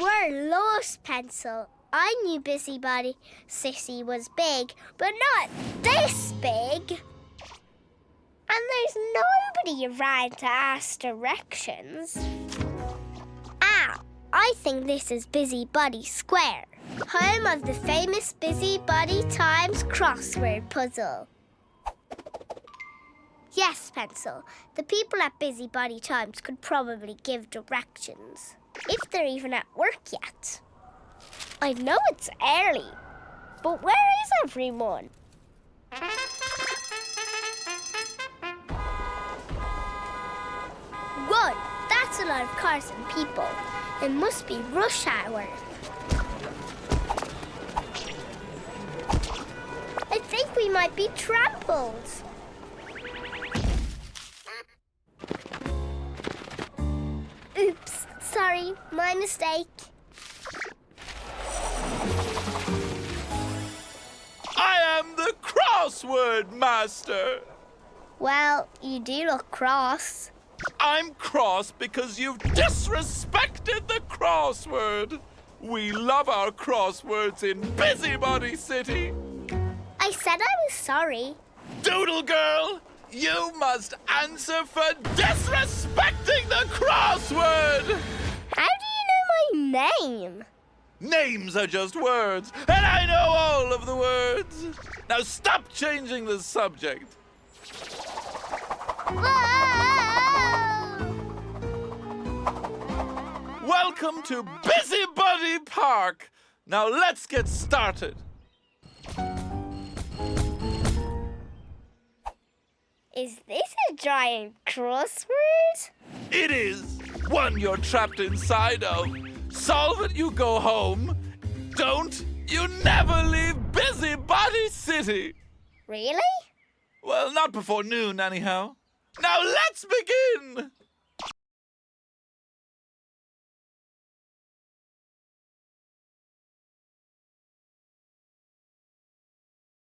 We're lost, Pencil. I knew Busybody City was big, but not this big. And there's nobody around to ask directions. Ah, I think this is Busybody Square, home of the famous Busybody Times crossword puzzle. Yes, Pencil, the people at Busybody Times could probably give directions, if they're even at work yet. I know it's early, but where is everyone? Whoa, that's a lot of cars and people. It must be rush hour. I think we might be trampled. Oops, sorry, my mistake. I am the Crossword Master. Well, you do look cross. I'm cross because you've disrespected the crossword. We love our crosswords in Busybody City. I said I was sorry. Doodle Girl, you must answer for disrespecting the crossword. How do you know my name? Names are just words, and I know all of the words. Now stop changing the subject. Whoa! Welcome to Busybody Park. Now let's get started. Is this a giant crossword? It is one you're trapped inside of. Solve it, you go home. Don't, you never leave Busybody City. Really? Well, not before noon, anyhow. Now let's begin.